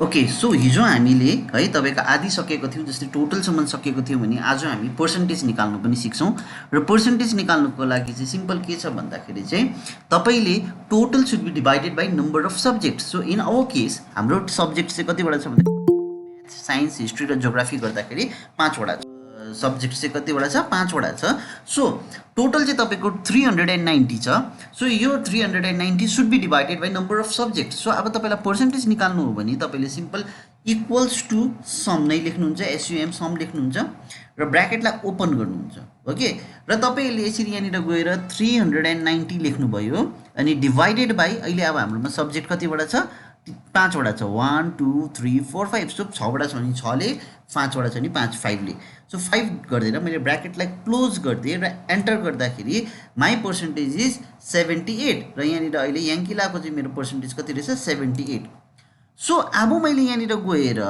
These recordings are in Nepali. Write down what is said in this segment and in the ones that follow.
ओके, सो हिजो हामीले है तपाईँको आधी सकेको थियौँ, जस्तै टोटलसम्म सकेको थियौँ भने आज हामी पर्सेन्टेज निकाल्नु पनि सिक्छौँ। र पर्सेन्टेज निकाल्नुको लागि चाहिँ सिम्पल के छ भन्दाखेरि चाहिँ तपाईँले total should be divided by number of subject. So in our case हाम्रो सब्जेक्ट चाहिँ कतिवटा छ भन्दा म्याथ, साइन्स, हिस्ट्री र जोग्राफी गर्दाखेरि 5वटा छ। सब्जेक्ट चाहिँ कतिवटा छ? 5वटा छ। सो टोटल चाहिँ तपाईँको 390 छ। सो यो 390 should be divided by number of subject. So अब तपाईँलाई पर्सेन्टेज निकाल्नु हो भने तपाईँले सिम्पल इक्वल्स टु सम नै लेख्नुहुन्छ, एसयुएम सम लेख्नुहुन्छ र ब्राकेटलाई ओपन गर्नुहुन्छ। ओके, र तपाईँले यसरी यहाँनिर गएर 390 लेख्नुभयो अनि डिभाइडेड बाई, अहिले अब हाम्रोमा सब्जेक्ट कतिवटा छ? 5वटा छ। 1 2 3 4 5। सो 6वटा छ भने 6ले, 5वटा छ भने 5, 5ले। सो 5 गरिदिएर मैले ब्राकेटलाई क्लोज गरिदिएँ र एन्टर गर्दाखेरि माई पर्सेन्टेज इज 78 र यहाँनिर अहिले याङ्किलाको चाहिँ मेरो पर्सेन्टेज कति रहेछ? 78। सो अब मैले यहाँनिर गएर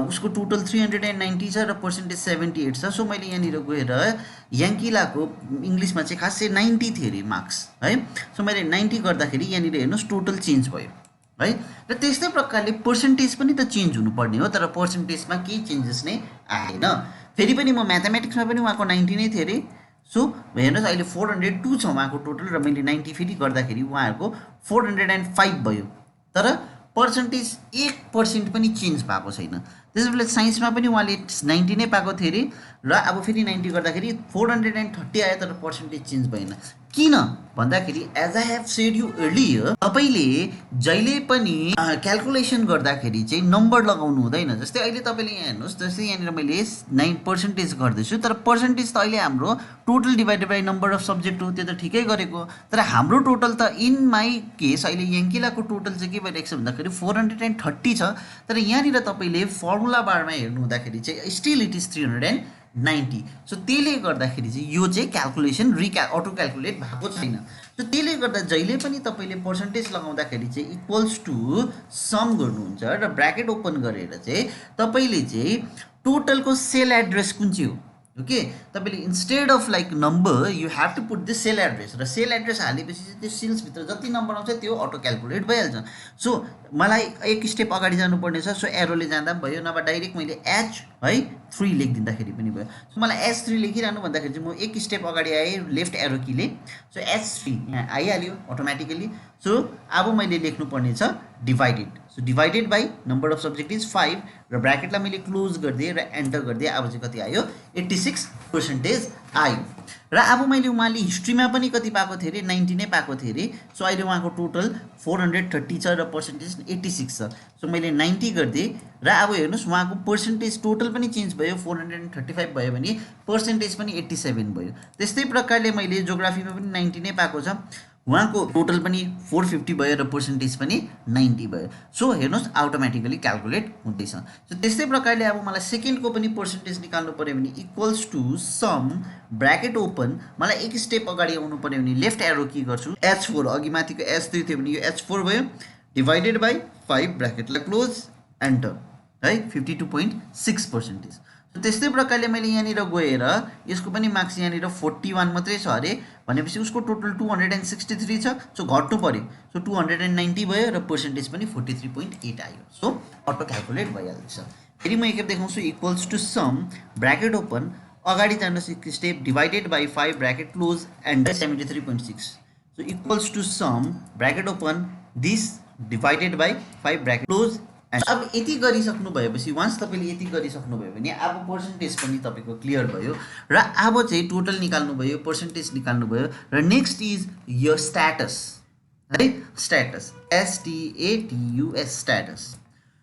उसको टोटल 390 छ र पर्सेन्टेज 78 छ। सो मैले यहाँनिर गएर याङ्किलाको इङ्ग्लिसमा चाहिँ खासै 90 थियो अरे मार्क्स है। सो मैले 90 गर्दाखेरि यहाँनिर हेर्नुहोस् टोटल चेन्ज भयो है। र त्यस्तै प्रकारले पर्सेन्टेज पनि त चेन्ज हुनुपर्ने हो, तर पर्सेन्टेजमा केही चेन्जेस नै आएन। फेरि पनि म म्याथमेटिक्समा पनि उहाँको 90 नै थियो अरे। सो हेर्नुहोस् अहिले 402 छ उहाँको टोटल र मैले 90 फेरि गर्दाखेरि उहाँहरूको 405 भयो, तर पर्सेन्टेज 1% पनि चेन्ज भएको छैन। त्यसो बेला साइन्समा पनि उहाँले 90 नै पाएको थियो अरे र अब फेरि 90 गर्दाखेरि 430 आयो, तर पर्सेन्टेज चेन्ज भएन। किन भन्दाखेरि as I have said you earlier, तपाईँले जहिले पनि क्यालकुलेसन गर्दाखेरि चाहिँ नम्बर लगाउनु हुँदैन। जस्तै अहिले तपाईँले यहाँ हेर्नुहोस्, जस्तै यहाँनिर मैले 9% गर्दैछु, तर पर्सेन्टेज त अहिले हाम्रो total divided by number of subject हो, त्यो त ठिकै गरेको। तर हाम्रो टोटल त इन माई केस अहिले याङ्किलाको टोटल चाहिँ के भइरहेको छ भन्दाखेरि 430 छ, तर यहाँनिर तपाईँले फर्मुला बारमा हेर्नु हुँदाखेरि चाहिँ स्टिल इट इज 390। सो त्यसले गर्दाखेरि चाहिँ यो चाहिँ क्यालकुलेसन अटो क्यालकुलेट भएको छैन। सो त्यसले गर्दा जहिले पनि तपाईँले पर्सेन्टेज लगाउँदाखेरि चाहिँ इक्वल्स टु सम गर्नुहुन्छ र ब्राकेट ओपन गरेर चाहिँ तपाईँले चाहिँ टोटलको सेल एड्रेस कुन चाहिँ हो। ओके, तपाईँले instead of like number you have to put this cell address, र सेल एड्रेस हालेपछि चाहिँ त्यो सेल्सभित्र जति नम्बर आउँछ त्यो अटो क्यालकुलेट भइहाल्छ। सो मलाई एक स्टेप अगाडि जानुपर्ने छ, सो एरोले जाँदा पनि भयो, नभए डाइरेक्ट मैले H3 लेखिदिँदाखेरि पनि भयो। सो मलाई H3 लेखिरहनु भन्दाखेरि चाहिँ म एक स्टेप अगाडि आएँ लेफ्ट एरो किले, सो H3 यहाँ आइहाल्यो अटोमेटिकली। सो अब मैले लेख्नुपर्ने छ divided. So divided by number of subject is 5 र ब्राकेटलाई मैले क्लोज गरिदिएँ र एन्टर गरिदिएँ। अब चाहिँ कति आयो? 86% आयो। र अब मैले उहाँले हिस्ट्रीमा पनि कति पाएको थिएँ अरे? 90 नै पाएको थिएँ अरे। सो अहिले उहाँको टोटल 430 छ र पर्सेन्टेज 86 छ। सो मैले 90 गरिदिएँ र अब हेर्नुहोस् उहाँको पर्सेन्टेज टोटल पनि चेन्ज भयो, 435 भयो भने पर्सेन्टेज पनि 87 भयो। त्यस्तै प्रकारले मैले जोग्राफीमा पनि 90 नै पाएको छ, उहाँको टोटल पनि 450 भयो र पर्सेन्टेज पनि 90 भयो। सो हेर्नुहोस् अटोमेटिकली क्यालकुलेट हुँदैछ। सो त्यस्तै प्रकारले अब मलाई सेकेन्डको पनि पर्सेन्टेज निकाल्नु पऱ्यो भने equals to sum bracket open, मलाई एक स्टेप अगाडि आउनु पऱ्यो भने लेफ्ट एरो के गर्छु? H4, अघि माथिको H3 थियो भने यो H4 भयो, डिभाइडेड बाई 5 ब्राकेटलाई क्लोज एन्टर है, 52.6%। त्यस्तै प्रकारले मैले यहाँनिर गएर यसको पनि मार्क्स यहाँनिर 41 मात्रै छ अरे, भनेपछि उसको टोटल 263 छ। सो घट्नु पऱ्यो, सो 290 भयो र पर्सेन्टेज पनि 43.8 आयो। सो अटो क्यालकुलेट भइहाल्छ। फेरि म एकखेप देखाउँछु equals to sum bracket open, अगाडि जानुहोस् एक step, divided by 5 bracket close and 73.6। So equals to sum bracket open this divided by 5 bracket close. अब यति गरिसक्नु भएपछि वान्स तपाईँले यति गरिसक्नु भयो भने अब पर्सेन्टेज पनि तपाईँको क्लियर भयो र अब चाहिँ टोटल निकाल्नु भयो, पर्सेन्टेज निकाल्नु भयो र नेक्स्ट इज यो स्ट्याटस है, स्ट्याटस STATUS स्ट्याटस।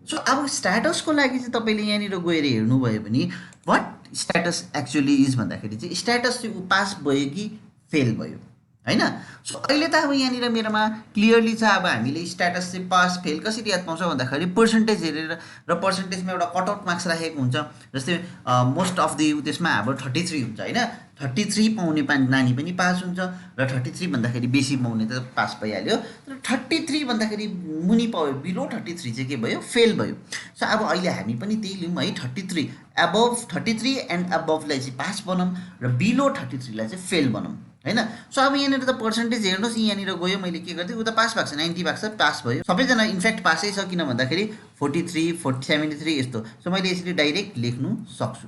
सो अब स्ट्याटसको लागि चाहिँ तपाईँले यहाँनिर गएर हेर्नुभयो भने वाट स्ट्याटस एक्चुअली इज भन्दाखेरि चाहिँ स्ट्याटस चाहिँ पास भयो कि फेल भयो हैन। सो अहिले त अब यहाँनिर मेरोमा क्लियरली छ। अब हामीले स्ट्याटस चाहिँ पास फेल कसरी याद पाउँछ भन्दाखेरि पर्सेन्टेज हेरेर, र पर्सेन्टेजमा एउटा कटआउट मार्क्स राखेको हुन्छ। जस्तै मोस्ट अफ द त्यसमा हाम्रो 33 हुन्छ हैन, 33 पाउने नानी पनि पास हुन्छ र 33 भन्दाखेरि बेसी पाउने त पास भइहाल्यो, तर 33 भन्दाखेरि मुनि पायो, बिलो 33 चाहिँ के भयो? फेल भयो। सो अब अहिले हामी पनि त्यही लिउँ है, 33 एबभ 33 एन्ड एबभलाई चाहिँ पास बनाऊँ र बिलो 33लाई चाहिँ फेल बनाऊँ हैन। सो अब यहाँनिर त पर्सेन्टेज हेर्नुहोस्, यहाँनिर गयो मैले के गरिदिएँ, उता पास भएको छ 90 भएको छ, पास भयो सबैजना, इनफ्याक्ट पासै छ, किन भन्दाखेरि 43 73 यस्तो। सो मैले यसरी डाइरेक्ट लेख्नु सक्छु।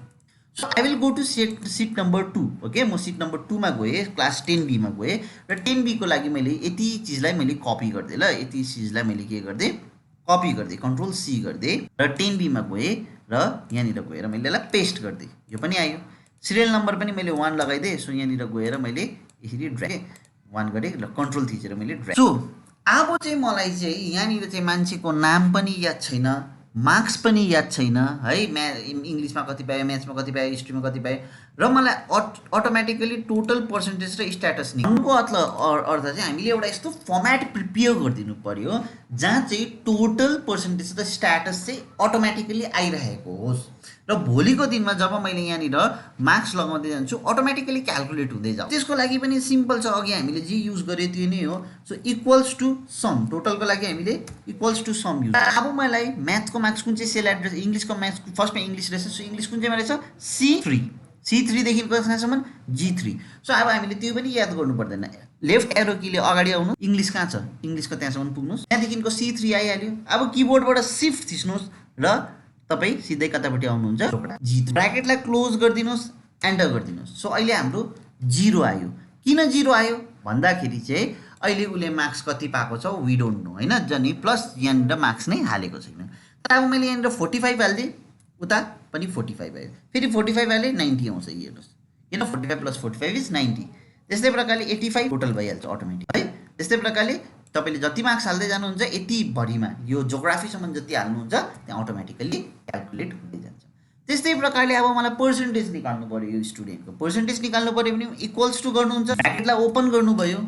So I will go to sheet number 2। Okay, म सिट नम्बर 2 मा गएँ, क्लास 10B मा गएँ र 10B को लागि मैले यति चिजलाई मैले कपी गरिदिएँ ल, यति चिजलाई मैले के गरिदिएँ, कपी गरिदिएँ, कन्ट्रोल C गरिदिएँ र 10B मा गएँ र यहाँनिर गएर मैले यसलाई पेस्ट गरिदिएँ, यो पनि आयो। सिरियल नम्बर पनि मैले 1 लगाइदिएँ। सो यहाँनिर गएर मैले यसरी ड्र्याग 1 गरेँ र कन्ट्रोल थिचेर मैले ड्र्याग। सो अब चाहिँ मलाई चाहिँ यहाँनिर चाहिँ मान्छेको नाम पनि याद छैन, मार्क्स पनि याद छैन है, इङ्ग्लिसमा कति पायो, म्याथ्समा कति पायो, हिस्ट्रीमा कति पायो, र मलाई अटोमेटिकली टोटल पर्सेन्टेज र स्ट्याटस निकाल्नुको अर्थ चाहिँ हामीले एउटा यस्तो फर्मेट प्रिपेयर गरिदिनु पर्यो जहाँ चाहिँ टोटल पर्सेन्टेज र स्ट्याटस चाहिँ अटोमेटिकली आइरहेको होस्, र भोलिको दिनमा जब मैले यहाँनिर मार्क्स लगाउँदै जान्छु अटोमेटिकली क्यालकुलेट हुँदै जान्छ। त्यसको लागि पनि सिम्पल छ, अघि हामीले जे युज गरे त्यो नै हो। सो इक्वल्स टु सम, टोटलको लागि हामीले इक्वल्स टु सम युज। अब मलाई म्याथको मार्क्स कुन चाहिँ सेल एड्रेस, इङ्ग्लिसको म्याथ्स फर्स्टमा इङ्ग्लिस रहेछ, सो इङ्ग्लिस कुन चाहिँ रहेछ C3 देखिको कहाँसम्म G3। सो अब हामीले त्यो पनि याद गर्नु पर्दैन, लेफ्ट एरो कीले अगाडि आउनु, इङ्ग्लिस कहाँ छ, इङ्ग्लिसको त्यहाँसम्म पुग्नुहोस्, त्यहाँदेखिको C3 आइहाल्यो। अब किबोर्डबाट शिफ्ट थिच्नुहोस् र तपाईँ सिधै कतापट्टि आउनुहुन्छ, G3, ब्र्याकेटलाई क्लोज गरिदिनुहोस्, एन्टर गरिदिनुहोस्। सो अहिले हाम्रो 0 आयो। किन 0 आयो भन्दाखेरि चाहिँ अहिले उसले मार्क्स कति पाएको छ वी डोन्ट नो हैन, जनि प्लस यहाँनिर मार्क्स नै हालेको छैन। तर अब मैले यहाँनिर 45 हालिदिएँ, उता पनि 45 आयो, फेरि 45 हालेँ 90 आउँछ, हेर्नुहोस्, किन 45 प्लस 45 इज 90। त्यस्तै प्रकारले 85 टोटल भइहाल्छ अटोमेटिक है। त्यस्तै प्रकारले तपाईँले जति मार्क्स हाल्दै जानुहुन्छ यति भरिमा यो जोग्राफीसम्म जति हाल्नुहुन्छ त्यहाँ अटोमेटिकल्ली क्यालकुलेट हुँदै जान्छ। त्यस्तै प्रकारले अब मलाई पर्सेन्टेज निकाल्नु पर्यो, यो स्टुडेन्टको पर्सेन्टेज निकाल्नु पर्यो भने इक्वल्स टु गर्नुहुन्छ, ब्र्याकेटलाई ओपन गर्नुभयो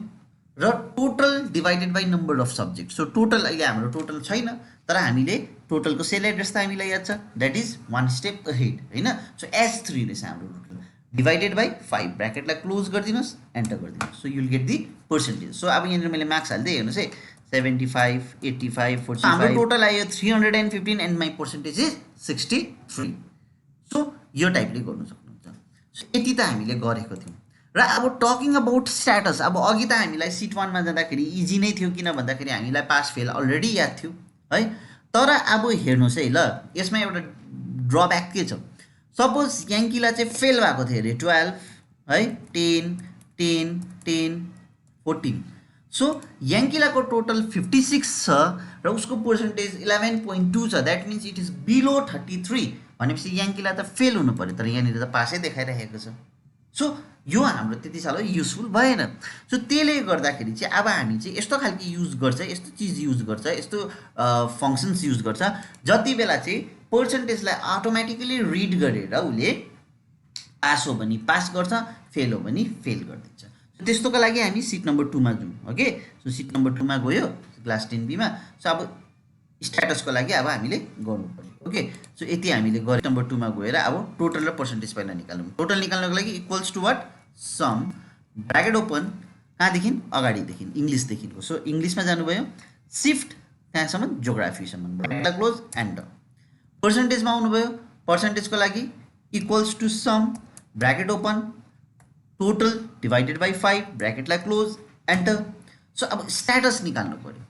र total divided by number of subject. So total अहिले हाम्रो टोटल छैन, तर हामीले टोटलको सेल एड्रेस त हामीलाई याद छ, द्याट इज 1 स्टेप अहेड हैन। सो S3 रहेछ हाम्रो टोटल, डिभाइडेड बाई 5, ब्र्याकेटलाई क्लोज गरिदिनुहोस्, एन्टर गरिदिनुहोस्। So you'll get the percentage. So अब यहाँनिर मैले मार्क्स हाल्दै हेर्नुहोस् है, 75 85 45, हाम्रो टोटल आयो 315 and my percentage is 63। So यो टाइपले गर्नु सक्नुहुन्छ। सो यति त हामीले गरेको थियौँ। र अब टकिङ अबाउट स्ट्याटस, अब अघि त हामीलाई सिट 1 मा जाँदाखेरि इजी नै थियो, किन भन्दाखेरि हामीलाई पास फेल अलरेडी याद थियो है। तर अब हेर्नुहोस् है ल, यसमा एउटा ड्रब्याक के छ, सपोज याङ्कीलाई चाहिँ फेल भएको थियो अरे 12 है, 10 10 10 14। सो याङ्कीलाको टोटल 56 छ र उसको पर्सेन्टेज 11.2 छ, that means it is below 33, भनेपछि याङ्कीला त फेल हुनु पऱ्यो, तर यहाँनिर त पासै देखाइरहेको छ। सो यो हाम्रो त्यति साह्रो युजफुल भएन। सो त्यसले गर्दाखेरि चाहिँ अब हामी चाहिँ यस्तो खालको युज गर्छ, यस्तो चिज युज गर्छ, यस्तो फङ्सन्स युज गर्छ जति बेला चाहिँ पर्सेन्टेजलाई अटोमेटिकली रिड गरेर उसले पास हो भने पास गर्छ, फेल हो भने फेल गरिदिन्छ। त्यस्तोको लागि हामी सिट नम्बर 2 मा जाउँ। ओके, सो सिट नम्बर 2 मा गयो क्लास 10B मा। सो अब स्ट्याटसको लागि अब हामीले गर्नु पर्यो। ओके, सो यति हामीले गरे। नम्बर 2 मा गएर अब टोटल र पर्सेन्टेज पहिला निकाल्नु। टोटल निकाल्नको लागि equals to what, sum, bracket open, कहाँदेखि अगाडिदेखि इङ्ग्लिसदेखिको। सो इङ्ग्लिसमा जानुभयो, सिफ्ट कहाँसम्म जोग्राफीसम्म, ब्र्याकेटलाई क्लोज, एन्टर। पर्सेन्टेजमा आउनुभयो, पर्सेन्टेजको लागि equals to sum, bracket open, total divided by 5, ब्र्याकेटलाई क्लोज, एन्टर। सो अब स्ट्याटस निकाल्नु पर्यो।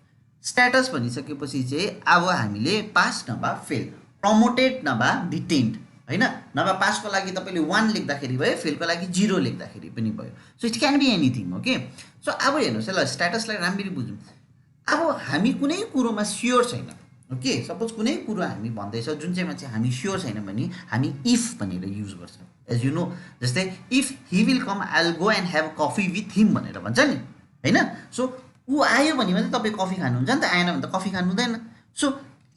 स्ट्याटस भनिसकेपछि चाहिँ अब हामीले पास नभए फेल, प्रमोटेड नभए डिटेन्ड हैन, नभए पासको लागि तपाईँले 1 लेख्दाखेरि भयो, फेलको लागि 0 लेख्दाखेरि पनि भयो। So it can be anything. Okay, so अब हेर्नुहोस् है ल, स्ट्याटसलाई राम्ररी बुझौँ। अब हामी कुनै कुरोमा स्योर छैन, ओके, सपोज कुनै कुरो हामी भन्दैछ जुन चाहिँमा चाहिँ हामी स्योर छैन भने हामी इफ भनेर युज गर्छ। एज यु नो, जस्तै if he will come I will go and have coffee with him भनेर भन्छ नि हैन। सो ऊ आयो भने मात्रै तपाईँ कफी खानुहुन्छ नि त, आएन भने त कफी खानु हुँदैन। सो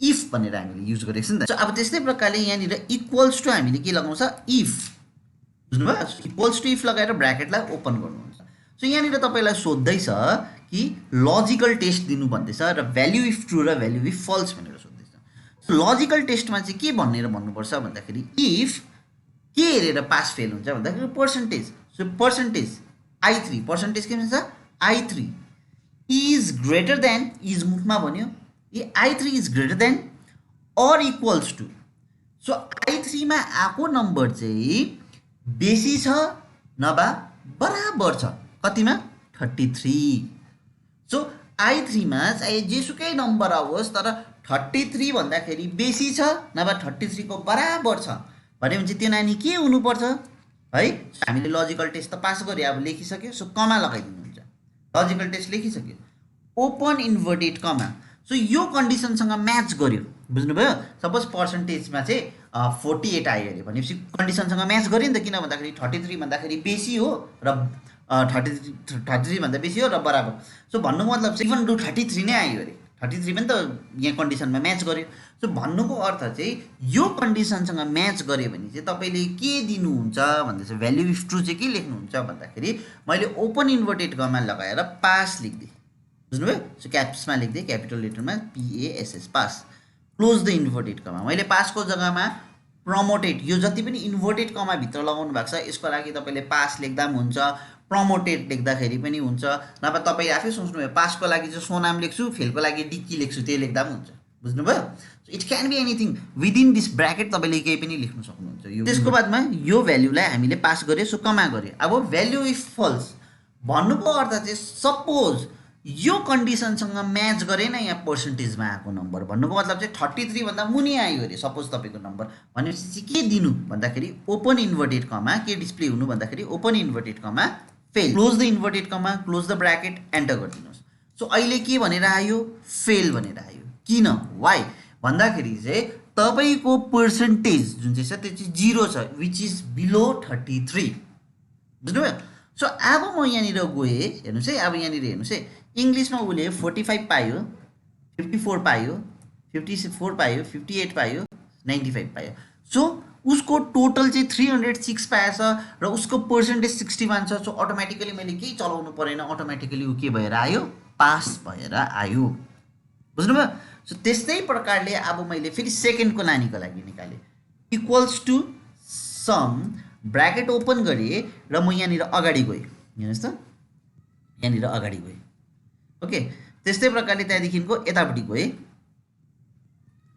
इफ भनेर हामीले युज गरेको छ नि त। सो अब त्यस्तै प्रकारले यहाँनिर इक्वल्स टु हामीले के लगाउँछ, इफ, बुझ्नुभयो, इक्वल्स टु इफ लगाएर ब्र्याकेटलाई ओपन गर्नुहुन्छ। सो यहाँनिर तपाईँलाई सोध्दैछ कि लजिकल टेस्ट दिनु भन्दैछ र भ्याल्यु इफ ट्रु र भ्याल्यु इफ फल्स भनेर सोध्दैछ। सो लजिकल टेस्टमा चाहिँ के भनेर भन्नुपर्छ भन्दाखेरि इफ के हेरेर पास फेल हुन्छ भन्दाखेरि percentage. So percentage I3, percentage के भन्छ I3 is greater then, is मुखमा भन्यो, I3 is greater than or equals to. So I3 मा आएको नम्बर चाहिँ बेसी छ नभए बराबर छ, कतिमा 33। सो I3 मा चाहे जेसुकै नम्बर आओस् तर 33 भन्दाखेरि बेसी छ नभए 33 को बराबर छ भनेपछि त्यो नानी के हुनुपर्छ है। हामीले लजिकल टेस्ट त पास गऱ्यो, अब लेखिसक्यो। सो कमा लगाइदिनुहुन्छ, लजिकल टेस्ट लेखिसक्यो, ओपन इन्भर्टेड कमा। सो यो कन्डिसनसँग म्याच गर्यो, बुझ्नुभयो। सपोज पर्सेन्टेजमा चाहिँ 48 आयो अरे भनेपछि कन्डिसनसँग म्याच गर्यो नि त, किन भन्दाखेरि 33 भन्दाखेरि बेसी हो र 33 भन्दा बेसी हो र बराबर। सो भन्नुको मतलब चाहिँ इभन टु 33 नै आयो अरे, 33 पनि त यहाँ कन्डिसनमा म्याच गर्यो। सो भन्नुको अर्थ चाहिँ यो कन्डिसनसँग म्याच गर्यो भने चाहिँ तपाईँले के दिनुहुन्छ भन्दा चाहिँ भ्याल्यु इफ ट्रु चाहिँ के लेख्नुहुन्छ भन्दाखेरि मैले ओपन इन्भर्टेड कमा लगाएर पास लेखिदिएँ, बुझ्नुभयो। सो क्याप्समा लेख्दै क्यापिटल लेटरमा PASS pass, close the inverted comma. मैले पासको जग्गामा प्रमोटेड, यो जति पनि इन्भर्टेड कमा भित्र लगाउनु भएको छ यसको लागि तपाईँले पास लेख्दा पनि हुन्छ, प्रमोटेड लेख्दाखेरि पनि हुन्छ, नभए तपाईँ आफै सोच्नुभयो पासको लागि चाहिँ सोनाम लेख्छु, फेलको लागि डिक्की लेख्छु, त्यो लेख्दा पनि हुन्छ, बुझ्नुभयो। So it can be anything within this bracket, तपाईँले केही पनि लेख्न सक्नुहुन्छ। यो त्यसको बादमा यो भ्याल्युलाई हामीले पास गऱ्यो, सो कमा गऱ्यो। अब भ्याल्यु इफ फल्स भन्नुको अर्थ चाहिँ सपोज यो कन्डिसनसँग म्याच गरेन यहाँ पर्सेन्टेजमा आएको नम्बर, भन्नुको मतलब चाहिँ 33 भन्दा मुनि आयो अरे सपोज तपाईँको नम्बर, भनेपछि चाहिँ के दिनु भन्दाखेरि ओपन इन्भर्टेड कमा के डिस्प्ले हुनु भन्दाखेरि open inverted comma fail, close the inverted comma, close the bracket, enter गरिदिनुहोस्। सो अहिले के भनेर आयो, फेल भनेर आयो। किन, वाइ भन्दाखेरि चाहिँ तपाईँको पर्सेन्टेज जुन चाहिँ छ त्यो चाहिँ 0 छ, विच इज बिलो 33, बुझ्नुभयो। सो अब म यहाँनिर गएँ, हेर्नुहोस् है, अब यहाँनिर हेर्नुहोस् है, इङ्ग्लिसमा उसले 45 पायो, 54 पायो, 54 पायो, 58 पायो, 95 पायो। सो उसको टोटल चाहिँ 306 पाएछ र उसको पर्सेन्टेज 61 छ। सो अटोमेटिकली मैले केही चलाउनु परेन, अटोमेटिकली ऊ के भएर आयो, पास भएर आयो, बुझ्नुभयो। सो त्यस्तै प्रकारले अब मैले फेरि सेकेन्डको नानीको लागि निकालेँ, equals to sum, bracket open गरेँ र म यहाँनिर अगाडि गएँ, हेर्नुहोस् त यहाँनिर अगाडि गएँ, ओके। त्यस्तै प्रकारले त्यहाँदेखिको यतापट्टि गएँ,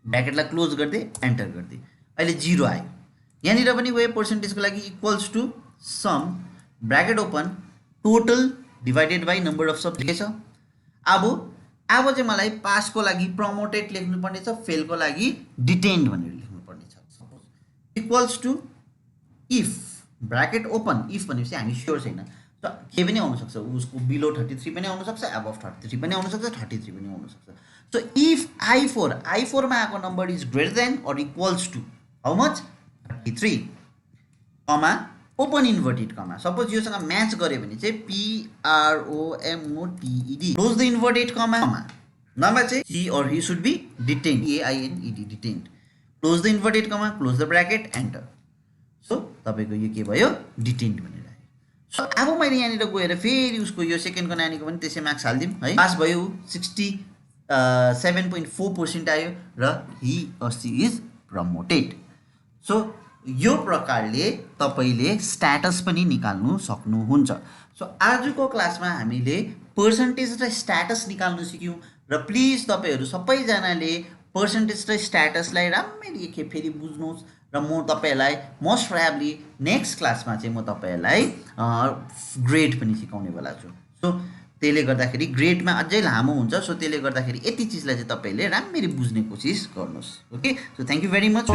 ब्राकेटलाई क्लोज गरिदिएँ, एन्टर गरिदिएँ, अहिले 0 आयो। यहाँनिर पनि गएँ पर्सेन्टेजको लागि equals to sum, bracket open, total divided by number of subject छ। अब चाहिँ मलाई पासको लागि प्रमोटेड लेख्नुपर्ने छ, फेलको लागि डिटेन्ड भनेर लेख्नुपर्ने छ। Suppose equals to if, bracket open, if भनेपछि हामी स्योर छैन, त के पनि आउनसक्छ, उसको बिलो 33 पनि आउनसक्छ, एबभ 33 पनि आउनसक्छ, 33 पनि आउनसक्छ। सो इफ I4 मा आएको number is greater than or equals to how much, 33, comma open inverted comma. Suppose योसँग म्याच गऱ्यो भने चाहिँ PROMOTED, close the inverted comma, number चाहिँ he or he should be detained, DAINED, detained, close the inverted comma, close the bracket, enter. So तपाईँको यो के भयो, डिटेन्ड भनेर आयो। सो अब मैले यहाँनिर गएर फेरि उसको यो सेकेन्डको नानीको पनि त्यसै मार्क्स हालिदिउँ है, पास भयो, 67.4% आयो र ही or she is promoted. So यो प्रकारले तपाईँले स्ट्याटस पनि निकाल्नु सक्नुहुन्छ। सो आजको क्लासमा हामीले पर्सेन्टेज र स्ट्याटस निकाल्नु सिक्यौँ र प्लिज तपाईँहरू सबैजनाले पर्सेन्टेज र स्ट्याटसलाई राम्ररी एकखेप फेरि बुझ्नुहोस् र म तपाईँहरूलाई मोस्ट प्रोबेबली नेक्स्ट क्लासमा चाहिँ म तपाईँहरूलाई ग्रेड पनि सिकाउनेवाला छु। सो त्यसले गर्दाखेरि ग्रेडमा अझै लामो हुन्छ, सो त्यसले गर्दाखेरि यति चिजलाई चाहिँ तपाईँले राम्ररी बुझ्ने कोसिस गर्नुहोस्, okay. So thank you very much.